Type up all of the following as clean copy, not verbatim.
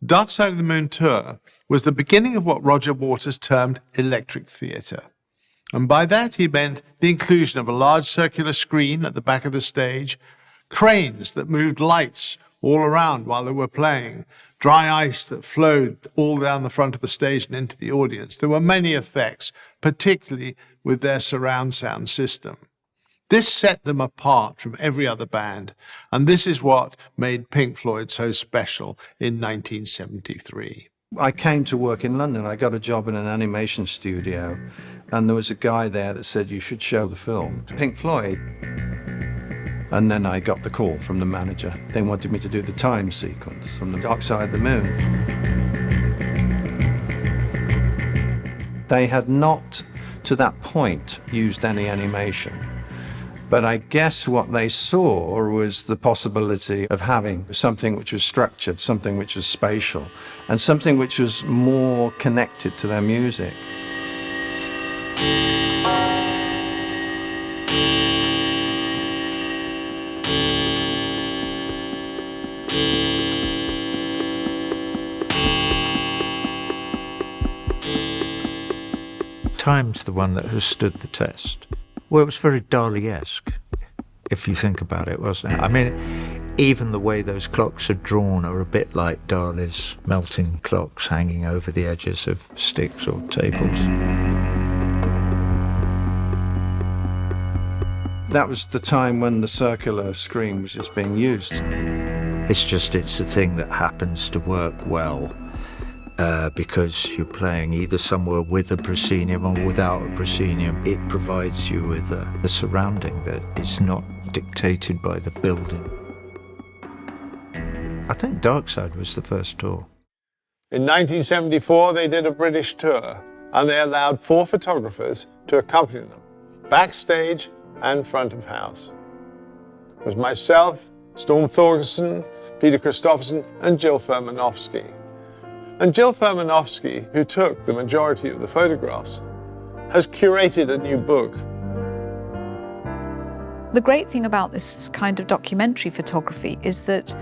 Dark Side of the Moon tour was the beginning of what Roger Waters termed electric theatre. And by that he meant the inclusion of a large circular screen at the back of the stage, cranes that moved lights all around while they were playing, dry ice that flowed all down the front of the stage and into the audience. There were many effects, particularly with their surround sound system. This set them apart from every other band, and this is what made Pink Floyd so special in 1973. I came to work in London. I got a job in an animation studio, and there was a guy there that said, you should show the film to Pink Floyd. And then I got the call from the manager. They wanted me to do the time sequence from the Dark Side of the Moon. They had not, to that point, used any animation. But I guess what they saw was the possibility of having something which was structured, something which was spatial, and something which was more connected to their music. Time's the one that has stood the test. Well, it was very Dali-esque, if you think about it, wasn't it? I mean, even the way those clocks are drawn are a bit like Dali's melting clocks hanging over the edges of sticks or tables. That was the time when the circular screen was just being used. It's a thing that happens to work well. Because you're playing either somewhere with a proscenium or without a proscenium. It provides you with a surrounding that is not dictated by the building. I think Dark Side was the first tour. In 1974, they did a British tour, and they allowed 4 photographers to accompany them, backstage and front of house. It was myself, Storm Thorgerson, Peter Christopherson, and Jill Furmanovsky. And Jill Furmanovsky, who took the majority of the photographs, has curated a new book. The great thing about this kind of documentary photography is that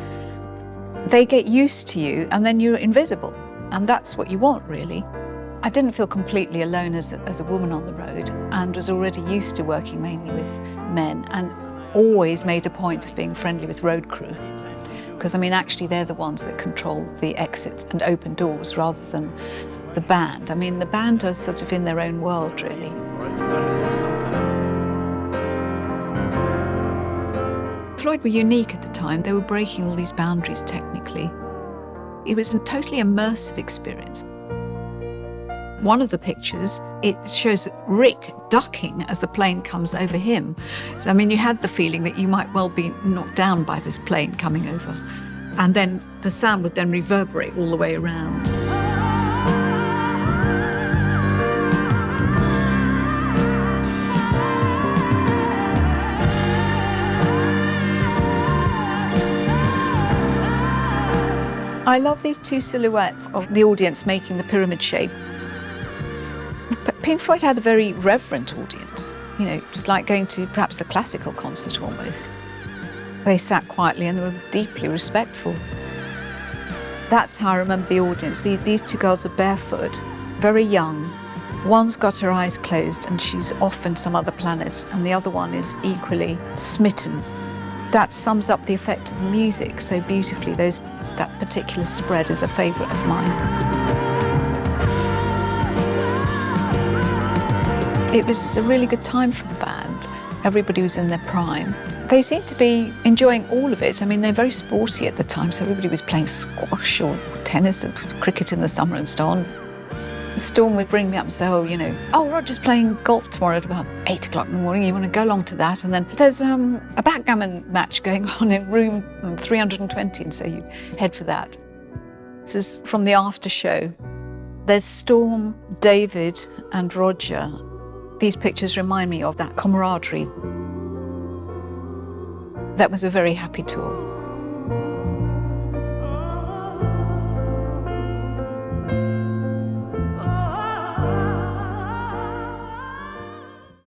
they get used to you and then you're invisible. And that's what you want, really. I didn't feel completely alone as a woman on the road, and was already used to working mainly with men, and always made a point of being friendly with road crew. Because, I mean, actually they're the ones that control the exits and open doors rather than the band. I mean, the band are sort of in their own world, really. Floyd were unique at the time. They were breaking all these boundaries technically. It was a totally immersive experience. One of the pictures, it shows Rick ducking as the plane comes over him. So, I mean, you had the feeling that you might well be knocked down by this plane coming over. And then the sound would then reverberate all the way around. I love these 2 silhouettes of the audience making the pyramid shape. Pink Floyd had a very reverent audience. You know, it was like going to perhaps a classical concert almost. They sat quietly and they were deeply respectful. That's how I remember the audience. These 2 girls are barefoot, very young. One's got her eyes closed and she's off in some other planet, and the other one is equally smitten. That sums up the effect of the music so beautifully. That particular spread is a favourite of mine. It was a really good time for the band. Everybody was in their prime. They seemed to be enjoying all of it. I mean, they're very sporty at the time, so everybody was playing squash or tennis and cricket in the summer and so on. Storm would bring me up and say, oh, Roger's playing golf tomorrow at about 8 o'clock in the morning. You want to go along to that? And then there's a backgammon match going on in room 320, and so you head for that. This is from the after show. There's Storm, David, and Roger. These pictures remind me of that camaraderie. That was a very happy tour.